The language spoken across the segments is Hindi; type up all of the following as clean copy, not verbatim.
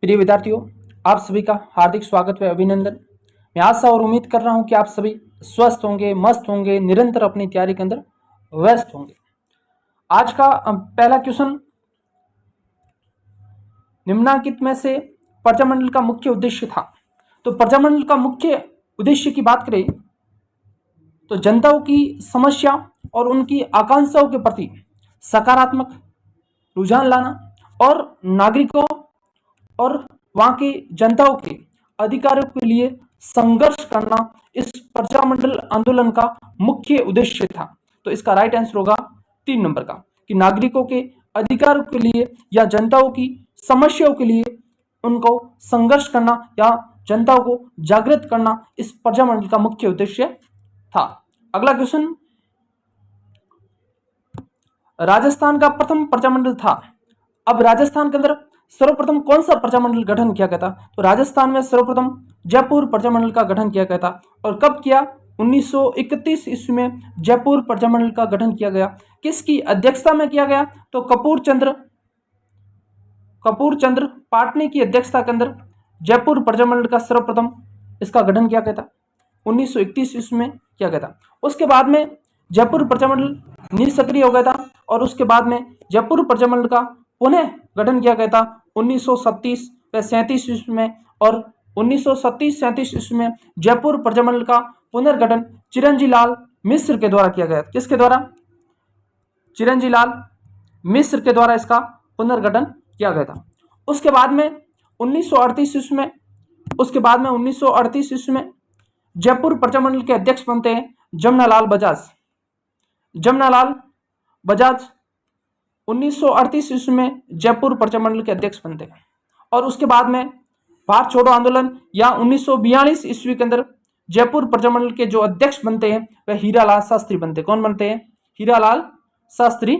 प्रिय विद्यार्थियों, आप सभी का हार्दिक स्वागत व अभिनंदन। मैं आशा और उम्मीद कर रहा हूं कि आप सभी स्वस्थ होंगे, मस्त होंगे, निरंतर अपनी तैयारी के अंदर व्यस्त होंगे। आज का पहला क्वेश्चन, निम्नलिखित में से प्रजामंडल का मुख्य उद्देश्य था। तो प्रजामंडल का मुख्य उद्देश्य की बात करें तो जनताओं की समस्या और उनकी आकांक्षाओं के प्रति सकारात्मक रुझान लाना और नागरिकों और वहां की जनताओं के अधिकारों के लिए संघर्ष करना इस प्रजामंडल आंदोलन का मुख्य उद्देश्य था। तो इसका राइट आंसर होगा 3 नंबर का, कि नागरिकों के अधिकारों के लिए या जनताओं की समस्याओं के लिए उनको संघर्ष करना या जनताओं को जागृत करना इस प्रजामंडल का मुख्य उद्देश्य था। अगला क्वेश्चन, राजस्थान का प्रथम प्रजामंडल था। अब राजस्थान के अंदर सर्वप्रथम कौन सा प्रजामंडल गठन किया गया था? तो राजस्थान में सर्वप्रथम जयपुर प्रजामंडल का गठन किया गया था। और कब किया? 1931 ईस्वी में जयपुर प्रजामंडल का गठन किया गया। किसकी अध्यक्षता में किया गया? तो कपूर चंद्र पाटनी की अध्यक्षता के अंदर जयपुर प्रजामंडल का सर्वप्रथम इसका गठन किया गया था। 1931 ईस्वी में किया गया था। उसके बाद में जयपुर प्रजामंडल निष्क्रिय हो गया था और उसके बाद में जयपुर प्रजामंडल का पुनः गठन किया गया था 1937 व 37 ईस्वी में। और 1937-37 ईस्वी में जयपुर प्रजामंडल का पुनर्गठन चिरंजीव लाल मिश्र के द्वारा किया गया। किसके द्वारा? चिरंजीव लाल मिश्र के द्वारा इसका पुनर्गठन किया गया था। उसके बाद में 1938 ईस्वी में जयपुर प्रजामंडल के अध्यक्ष बनते हैं जमनालाल बजाज 1938 ईस्वी में जयपुर प्रजामंडल के अध्यक्ष बनते हैं। और उसके बाद में भारत छोड़ो आंदोलन या 1942 ईस्वी के अंदर जयपुर प्रजामंडल के जो अध्यक्ष बनते हैं वह हीरालाल शास्त्री बनते हैं। कौन बनते हैं? हीरालाल शास्त्री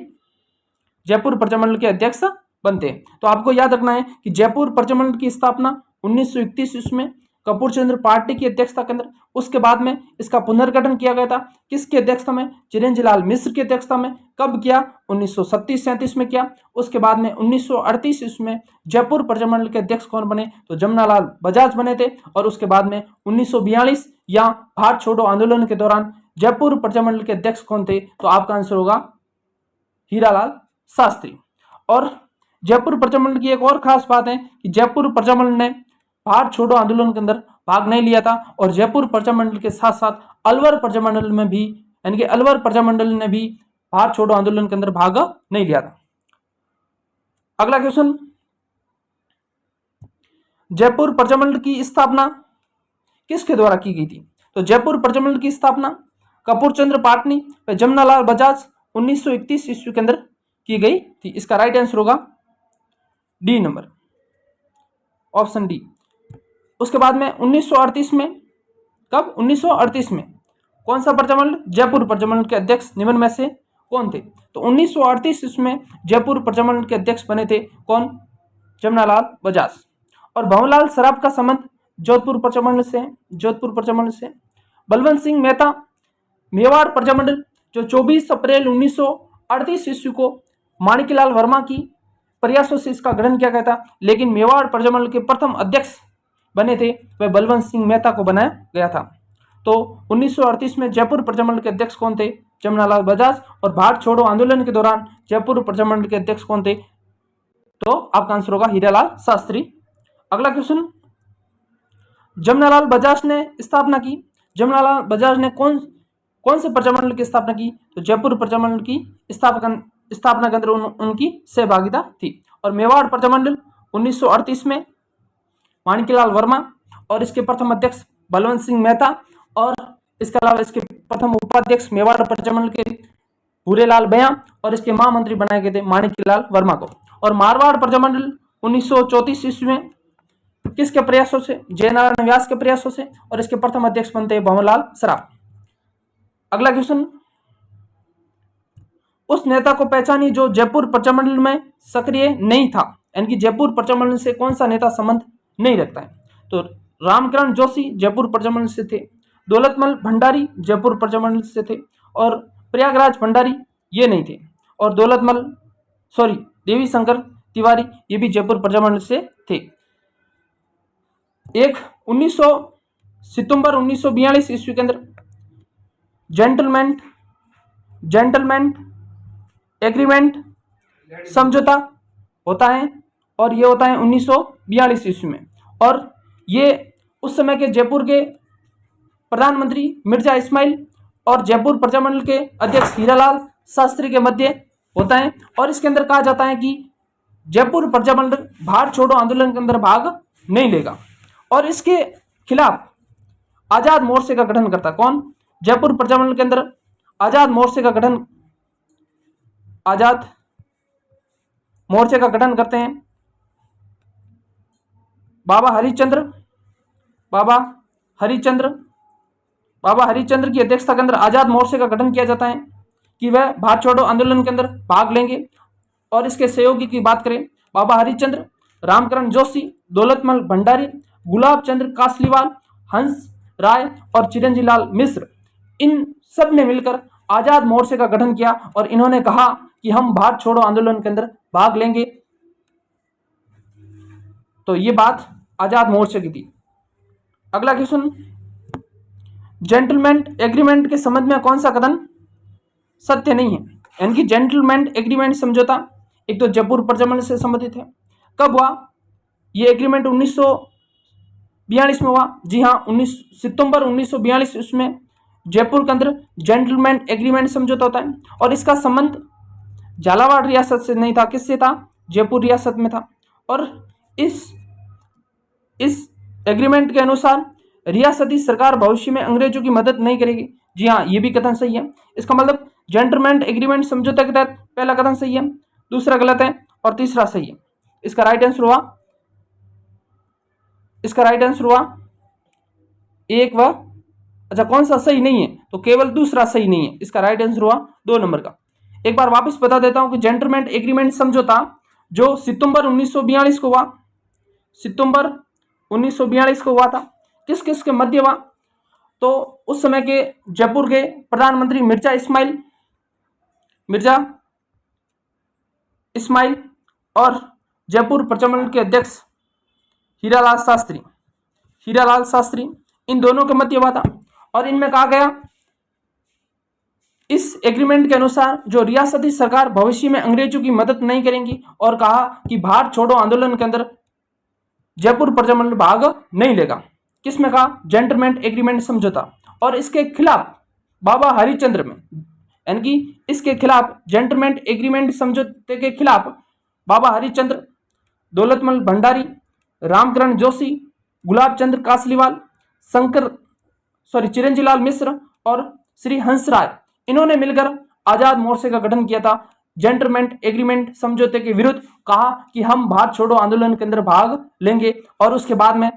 जयपुर प्रजामंडल के अध्यक्ष बनते हैं। तो आपको याद रखना है कि जयपुर प्रजामंडल की स्थापना 1931 ईस्वी में कपूर चंद्र पाटनी की अध्यक्षता के अंदर, उसके बाद में इसका पुनर्गठन किया गया था। किसकी अध्यक्षता में? चिरंजीव लाल मिश्र की अध्यक्षता में। कब किया? 1937-37 में किया। उसके बाद में 1938 ईस्वी में जयपुर प्रजामंडल के अध्यक्ष कौन बने? तो जमनालाल बजाज बने थे। और उसके बाद में 1942 या भारत छोड़ो आंदोलन के दौरान जयपुर प्रजामंडल के अध्यक्ष कौन थे? तो आपका आंसर होगा हीरालाल शास्त्री। और जयपुर प्रजामंडल की एक और खास बात है कि जयपुर प्रजामंडल ने भारत छोड़ो आंदोलन के अंदर भाग नहीं लिया था। और जयपुर प्रजामंडल के साथ साथ अलवर प्रजामंडल में भी, यानी कि अलवर प्रजामंडल ने भी भारत छोड़ो आंदोलन के अंदर भाग नहीं लिया था। अगला क्वेश्चन, जयपुर प्रजामंडल की स्थापना किसके द्वारा की गई थी? तो जयपुर प्रजामंडल की स्थापना कपूर चंद्र पाटनी व जमनालाल बजाज 1931 ईस्वी के अंदर की गई थी। इसका राइट आंसर होगा डी नंबर, ऑप्शन डी। उसके बाद में 1938 में, कब? 1938 में कौन सा प्रजामंडल? जयपुर प्रजामंडल के अध्यक्ष निम्न में से कौन थे? तो 1938 इसमें जयपुर प्रजामंडल के अध्यक्ष बने थे कौन? जमनालाल बजाज। और भंवरलाल सराफ का संबंध जोधपुर प्रजामंडल से। बलवंत सिंह मेहता मेवाड़ प्रजामंडल जो 24 अप्रैल 1938 ईस्वी को माणिक्यलाल वर्मा की प्रयासों से इसका गठन किया गया था, लेकिन मेवाड़ प्रजामंडल के प्रथम अध्यक्ष बने थे वह बलवंत सिंह मेहता को बनाया गया था। तो 1938 में जयपुर प्रजामंडल के अध्यक्ष कौन थे? जमनालाल बजाज। और भारत छोड़ो आंदोलन के दौरान जयपुर प्रजामंडल के अध्यक्ष कौन थे? तो आपका आंसर होगा हीरालाल शास्त्री। अगला क्वेश्चन, जमनालाल बजाज ने स्थापना की। जमनालाल बजाज ने कौन से प्रजामंडल की स्थापना की? तो जयपुर प्रजामंडल की स्थापना के अंदर उनकी सहभागिता थी। और मेवाड़ प्रजामंडल 1938 में माणिक्यलाल वर्मा और इसके प्रथम अध्यक्ष बलवंत सिंह मेहता, और इसके अलावा इसके प्रथम उपाध्यक्ष मेवाड़ प्रजामंडल के भूरेलाल भैया, और इसके महामंत्री बनाए गए थे माणिक्यलाल वर्मा को। और मारवाड़ प्रजामंडल 1934 ईस्वी में किसके प्रयासों से? जयनारायण व्यास के प्रयासों से। और इसके प्रथम अध्यक्ष बनते हैं भंवरलाल सराफ। अगला क्वेश्चन, उस नेता को पहचानिए जो जयपुर प्रजामंडल में सक्रिय नहीं था, यानी कि जयपुर प्रजामंडल से कौन सा नेता संबंध नहीं रखता है? तो रामकरण जोशी जयपुर प्रजामंडल से थे, दौलतमल भंडारी जयपुर प्रजामंडल से थे, और प्रयागराज भंडारी ये नहीं थे। और देवी शंकर तिवारी ये भी जयपुर प्रजामंडल से थे। एक 1900 सितंबर 1942 ईस्वी के अंदर जेंटलमैन एग्रीमेंट समझौता होता है, और ये होता है 1942 ईस्वी में। और ये उस समय के जयपुर के प्रधानमंत्री मिर्जा इस्माइल और जयपुर प्रजामंडल के अध्यक्ष हीरालाल शास्त्री के मध्य होता है। और इसके अंदर कहा जाता है कि जयपुर प्रजामंडल भारत छोड़ो आंदोलन के अंदर भाग नहीं लेगा, और इसके खिलाफ आजाद मोर्चे का गठन करता कौन? जयपुर प्रजामंडल के अंदर आजाद मोर्चे का गठन करते हैं बाबा हरिश्चंद्र की अध्यक्षता के अंदर आजाद मोर्चे का गठन किया जाता है कि वह भारत छोड़ो आंदोलन के अंदर भाग लेंगे। और इसके सहयोगी की बात करें, बाबा हरिश्चंद्र, रामकरण जोशी, दौलतमल भंडारी, गुलाब चंद्र कासलीवाल, हंस राय और चिरंजी लाल मिश्र, इन सब ने मिलकर आजाद मोर्चे का गठन किया और इन्होंने कहा कि हम भारत छोड़ो आंदोलन के अंदर भाग लेंगे। तो ये बात आजाद मोर्चे की थी। अगला क्वेश्चन, जेंटलमैन एग्रीमेंट के संबंध में कौन सा कथन सत्य नहीं है? यानी कि जेंटलमैन एग्रीमेंट समझौता एक तो जयपुर प्रजामंडल से संबंधित है। कब हुआ ये एग्रीमेंट? 1942 में हुआ। जी हाँ, 19 सितंबर 1942 इसमें जयपुर के अंदर जेंटलमैन एग्रीमेंट समझौता होता है। और इसका संबंध झालावाड़ रियासत से नहीं था, किससे था? जयपुर रियासत में था। और इस एग्रीमेंट के अनुसार रियासती सरकार भविष्य में अंग्रेजों की मदद नहीं करेगी। जी हाँ, ये भी कथन सही है। इसका मतलब जेंटलमैन एग्रीमेंट समझौता के तहत पहला कथन सही है, दूसरा गलत है और तीसरा सही है। इसका राइट आंसर हुआ एक व अच्छा, कौन सा सही नहीं है? तो केवल दूसरा सही नहीं है। इसका राइट आंसर हुआ 2 नंबर का। एक बार वापस बता देता हूं कि जेंटलमैन एग्रीमेंट समझौता जो सितंबर 1942 को हुआ, सितंबर 1942 को हुआ था, किस किस के मध्य हुआ? तो उस समय के जयपुर के प्रधानमंत्री मिर्जा इस्माइल और जयपुर प्रजामंडल के अध्यक्ष हीरालाल शास्त्री, इन दोनों के मध्य हुआ था। और इनमें कहा गया, इस एग्रीमेंट के अनुसार जो रियासती सरकार भविष्य में अंग्रेजों की मदद नहीं करेंगी, और कहा कि भारत छोड़ो आंदोलन के अंदर जयपुर प्रजामंडल भाग नहीं लेगा। किसमें कहा? जेंटलमैन एग्रीमेंट समझौता। और इसके खिलाफ बाबा हरिश्चंद्र में, यानी कि इसके खिलाफ जेंटलमैन एग्रीमेंट समझौते के खिलाफ बाबा हरिश्चंद्र, दौलतमल भंडारी, रामकरण जोशी, गुलाब चंद्र कासलीवाल, चिरंजी लाल मिश्र और श्री हंस राय, इन्होंने मिलकर आजाद मोर्चे का गठन किया था जेंटलमैन एग्रीमेंट समझौते के विरुद्ध। कहा कि हम भारत छोड़ो आंदोलन के अंदर भाग लेंगे। और उसके बाद में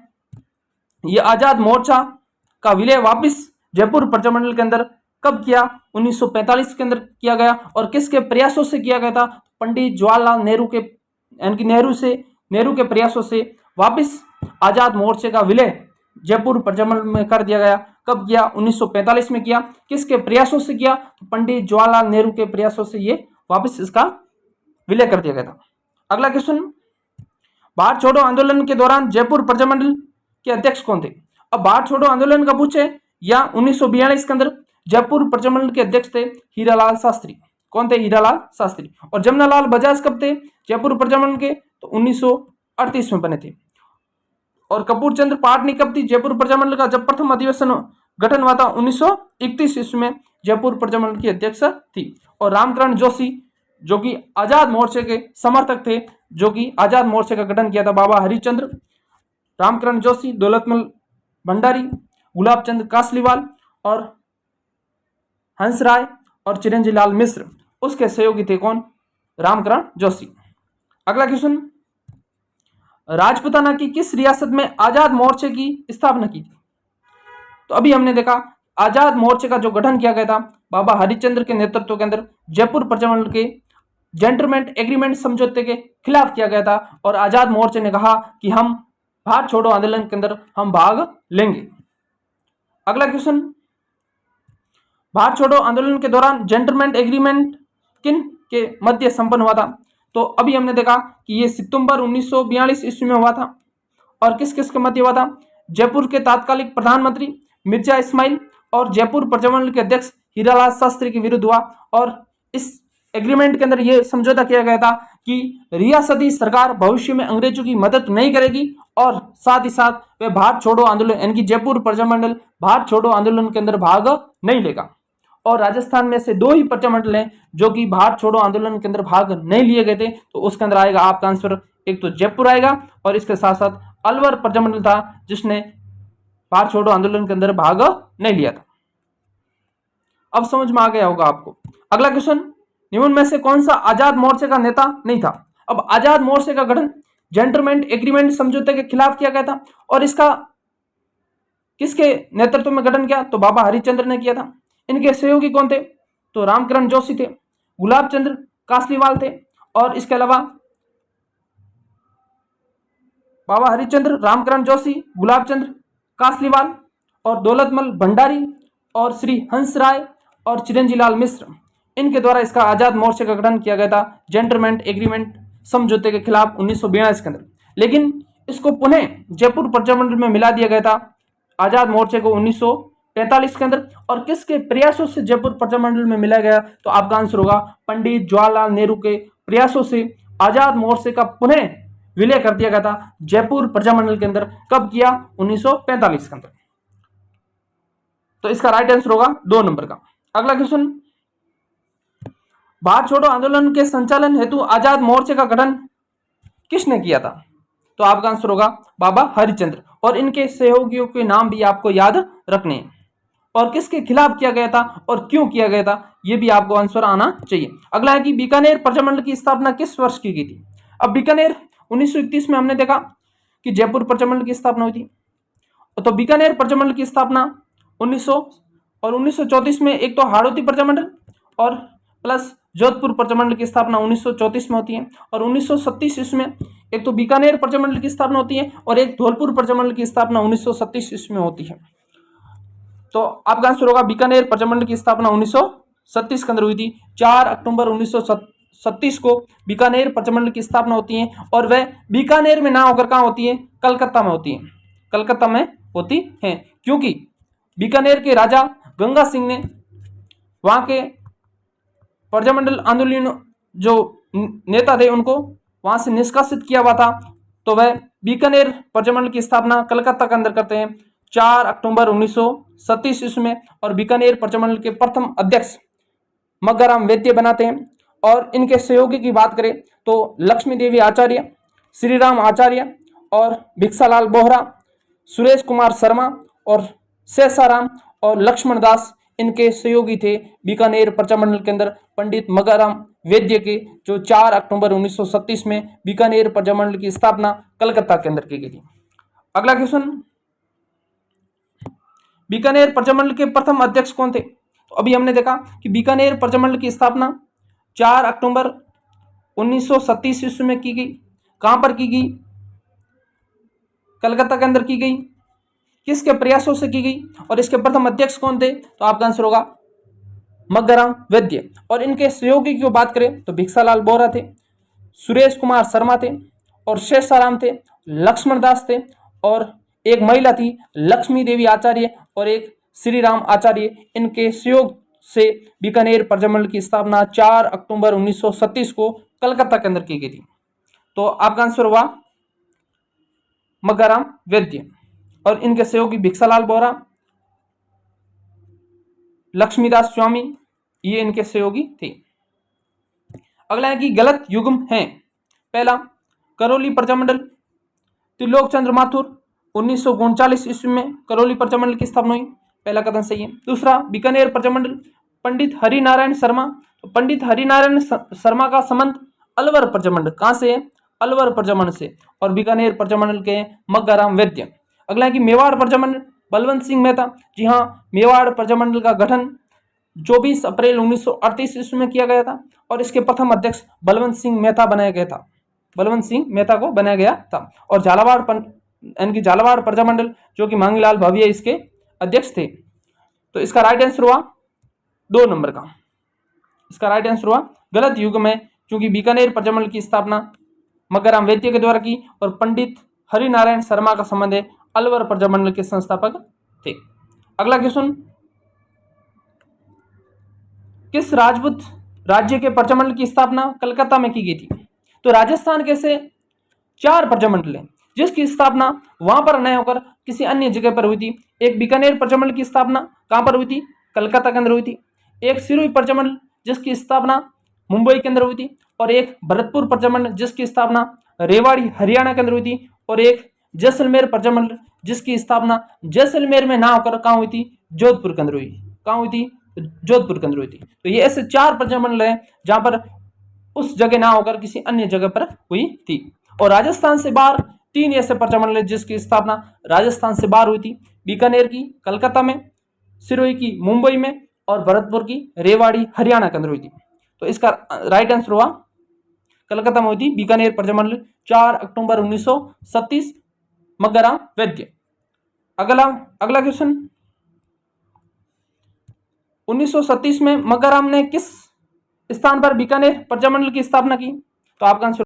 ये आजाद मोर्चा का विलय वापस जयपुर प्रजामंडल के अंदर कब किया? 1945 के अंदर किया गया। और किसके प्रयासों से किया गया था? पंडित जवाहरलाल नेहरू के, यानी कि नेहरू के प्रयासों से वापस आजाद मोर्चे का विलय जयपुर प्रजामंडल में कर दिया गया। कब किया? 1945 में किया। किसके प्रयासों से किया? तो पंडित जवाहरलाल नेहरू के प्रयासों से ये वापस इसका विलय कर दिया गया था। अगला क्वेश्चन, भारत छोड़ो आंदोलन के दौरान जयपुर प्रजामंडल के अध्यक्ष कौन थे? अब भारत छोड़ो आंदोलन का पूछे या 1942 के अंदर जयपुर प्रजामंडल के अध्यक्ष थे हीरालाल शास्त्री। कौन थे? हीरालाल शास्त्री। और जमनालाल बजाज कब थे जयपुर प्रजामंडल के? तो 1938 में बने थे। और कपूर चंद्र पाटनी कब थी जयपुर प्रजामंडल का? जब प्रथम अधिवेशन गठन हुआ था 1931 ईस्वी में जयपुर प्रजामंडल की अध्यक्ष थी। और रामकरण जोशी जो कि आजाद मोर्चे के समर्थक थे, जो कि आजाद मोर्चे का गठन किया था, बाबा हरिश्चंद्र, रामकरण जोशी, दौलतमल भंडारी, गुलाब चंद कासलीवाल और हंस राय और चिरंजी लाल मिश्र, उसके सहयोगी थे कौन? रामकरण जोशी। अगला क्वेश्चन, राजपूताना की किस रियासत में आजाद मोर्चे की स्थापना की थी? तो अभी हमने देखा आजाद मोर्चे का जो गठन किया गया था बाबा हरिश्चंद्र के नेतृत्व के अंदर जयपुर प्रजामंडल के जेंटलमैन एग्रीमेंट समझौते के खिलाफ किया गया था। और आजाद मोर्चे ने कहा कि हम भारत छोड़ो आंदोलन के अंदर हम भाग लेंगे। अगला क्वेश्चन, भारत छोड़ो आंदोलन के दौरान जेंटलमैन एग्रीमेंट किन के मध्य संपन्न हुआ था? तो अभी हमने देखा कि ये सितंबर 1942 ईस्वी में हुआ था। और किस किस के मध्य हुआ था? जयपुर के तात्कालिक प्रधानमंत्री मिर्जा इस्माइल और जयपुर प्रजामंडल के अध्यक्ष हीरालाल शास्त्री के विरुद्ध हुआ। और इस एग्रीमेंट के अंदर यह समझौता किया गया था कि रियासती सरकार भविष्य में अंग्रेजों की मदद नहीं करेगी और साथ ही साथ वे भारत छोड़ो आंदोलन यानी कि जयपुर प्रजामंडल भारत छोड़ो आंदोलन के अंदर भाग नहीं लेगा। और राजस्थान में से 2 ही प्रजामंडल हैं जो कि भारत छोड़ो आंदोलन के अंदर भाग नहीं लिए गए थे। तो उसके अंदर आएगा आपका आंसर, एक तो जयपुर आएगा और इसके साथ साथ अलवर प्रजामंडल था जिसने भारत छोड़ो आंदोलन के अंदर भाग नहीं लिया था। अब समझ में आ गया होगा आपको। अगला क्वेश्चन, निम्न में से कौन सा आजाद मोर्चे का नेता नहीं था? अब आजाद मोर्चे का गठन जेंटलमैन एग्रीमेंट समझौते के खिलाफ किया गया था और इसका किसके नेतृत्व में गठन किया? तो बाबा हरिश्चंद्र ने किया था। इनके सहयोगी कौन थे? तो रामकरण जोशी थे, गुलाब चंद्र कासलीवाल थे और इसके अलावा बाबा हरिश्चंद्र, रामकरण जोशी, गुलाब चंद्र कासलीवाल और दौलतमल भंडारी और श्री हंस राय और चिरंजी लाल मिश्र, इनके द्वारा इसका आजाद मोर्चे का गठन किया गया था जेंटलमैन एग्रीमेंट समझौते के खिलाफ 1942 के अंदर। लेकिन इसको पुनः जयपुर प्रजामंडल में मिला दिया गया था आजाद मोर्चे को 1943 के अंदर। और किसके प्रयासों से जयपुर प्रजामंडल में मिलाया गया? तो आपका आंसर होगा पंडित जवाहरलाल नेहरू के प्रयासों से आजाद मोर्चे का पुनः विलय कर दिया गया था जयपुर प्रजामंडल के अंदर। कब किया? 1945 के अंदर। तो इसका राइट आंसर होगा 2 नंबर का। अगला क्वेश्चन, भारत छोड़ो आंदोलन के संचालन हेतु आजाद मोर्चे का गठन किसने किया था? तो आपका आंसर होगा बाबा हरिश्चंद्र और इनके सहयोगियों के नाम भी आपको याद रखने हैं। और किसके खिलाफ किया गया था और क्यों किया गया था, यह भी आपको आंसर आना चाहिए। अगला है कि बीकानेर प्रजामंडल की स्थापना किस वर्ष की गई थी? अब बीकानेर 1931 में हमने देखा कि जयपुर प्रजामंडल की स्थापना हुई थी। तो बीकानेर प्रजामंडल की स्थापना 1900 और 1934 में एक तो हाड़ौती प्रजामंडल और प्लस जोधपुर प्रजामंडल की स्थापना 1934 में होती है। और 1937 ईस्वी में एक तो बीकानेर प्रजामंडल की स्थापना होती है और एक धौलपुर प्रजामंडल की स्थापना 1937 ईस्वी में होती है। तो आपका आंसर होगा बीकानेर प्रजामंडल की स्थापना 1937 के अंदर हुई थी। 4 अक्टूबर 1937 को बीकानेर प्रजामंडल की स्थापना होती है और वह बीकानेर में ना होकर कहाँ होती है? कलकत्ता में होती है। कलकत्ता में होती है क्योंकि बीकानेर के राजा गंगा सिंह ने वहां के प्रजामंडल आंदोलन जो नेता थे उनको वहां से निष्कासित किया हुआ था। तो वह बीकानेर प्रजामंडल की स्थापना कलकत्ता के अंदर करते हैं 4 अक्टूबर 1937 ईस्वी में। और बीकानेर प्रजामंडल के प्रथम अध्यक्ष मग्गाराम वैद्य बनाते हैं। और इनके सहयोगी की बात करें तो लक्ष्मी देवी आचार्य, श्रीराम आचार्य और भिक्षालाल बोहरा, सुरेश कुमार शर्मा और शेषाराम और लक्ष्मण दास इनके सहयोगी थे बीकानेर प्रजामंडल के अंदर पंडित मग्गाराम वैद्य के, जो 4 अक्टूबर 1937 में बीकानेर प्रजामंडल की स्थापना कलकत्ता के अंदर की गई थी। अगला क्वेश्चन, बीकानेर प्रजामंडल के प्रथम अध्यक्ष कौन थे? तो अभी हमने देखा कि बीकानेर प्रजामंडल की स्थापना 4 अक्टूबर 1937 ईस्वी में की गई। कहां पर की गई? कलकत्ता के अंदर की गई। किसके प्रयासों से की गई और इसके प्रथम अध्यक्ष कौन थे? तो आपका आंसर होगा मग्गाराम वैद्य। और इनके सहयोगी की बात करें तो भिक्षालाल बोहरा थे, सुरेश कुमार शर्मा थे और शेषाराम थे, लक्ष्मण दास थे और एक महिला थी लक्ष्मी देवी आचार्य और एक श्री राम आचार्य। इनके सहयोग से बीकानेर प्रजामंडल की स्थापना 4 अक्टूबर 1937 को कलकत्ता के अंदर की गई थी। तो आपका आंसर हुआ मग्गाराम वैद्य और इनके सहयोगी भिक्षालाल बोहरा, लक्ष्मीदास स्वामी, ये इनके सहयोगी थे। अगला है कि गलत युग्म है। पहला, करौली प्रजामंडल त्रिलोक चंद्र माथुर 1939 ईस्वी में करौली प्रजामंडल की स्थापना हुई, पहला कथन सही है। दूसरा, बीकानेर प्रजामंडल पंडित हरिनारायण शर्मा, तो पंडित हरिनारायण शर्मा का संबंध अलवर प्रजामंडल कहां से है? अलवर प्रजामंडल से। और बीकानेर प्रजामंडल के मग्गाराम वैद्य। अगला है कि मेवाड़ प्रजामंडल बलवंत सिंह मेहता। जी हाँ, मेवाड़ प्रजामंडल का गठन 24 अप्रैल 1938 ईस्वी में किया गया था और इसके प्रथम अध्यक्ष बलवंत सिंह मेहता बनाया गया था। बलवंत सिंह मेहता को बनाया गया था। और झालावाड़ प्रजामंडल जो कि मांगीलाल भव्य इसके अध्यक्ष थे। तो इसका राइट आंसर हुआ 2 नंबर का। इसका राइट आंसर हुआ गलत युग में, क्योंकि बीकानेर प्रजामंडल की स्थापना मग्गाराम वैद्य के द्वारा की और पंडित हरिनारायण शर्मा का संबंध है, अलवर प्रजामंडल के संस्थापक थे। अगला क्वेश्चन, किस राजपूत राज्य के प्रजामंडल की स्थापना कलकत्ता में की गई थी? तो राजस्थान के से 4 प्रजामंडल है जिसकी स्थापना वहां पर न होकर किसी अन्य जगह पर हुई थी। एक बीकानेर प्रजामंडल की स्थापना कहां पर हुई थी? कलकत्ता के अंदर हुई थी। एक सिरोही प्रजामंडल जिसकी स्थापना मुंबई के अंदर हुई थी, और एक भरतपुर प्रजामंडल जिसकी स्थापना रेवाड़ी हरियाणा के अंदर हुई थी, और एक जैसलमेर प्रजामंडल जिसकी स्थापना जैसलमेर में ना होकर कहां हुई थी? जोधपुर के अंदर हुई। कहां हुई थी? जोधपुर के अंदर हुई थी। तो ये ऐसे 4 प्रजामंडल है जहां पर उस जगह ना होकर किसी अन्य जगह पर हुई थी। और राजस्थान से बाहर 3 ऐसे प्रजामंडल है जिसकी स्थापना राजस्थान से बाहर हुई थी। बीकानेर की कलकत्ता में, सिरोही की मुंबई में, और भरतपुर की रेवाड़ी हरियाणा के अंदर हुई थी। तो इसका राइट आंसर हुआ कलकत्ता में हुई थी बीकानेर प्रजामंडल 4 अक्टूबर 1937, मग्गाराम वैद्य। अगला क्वेश्चन, 1937 में मग्गाराम ने किस स्थान पर बीकानेर प्रजामंडल की स्थापना की? तो आपका आंसर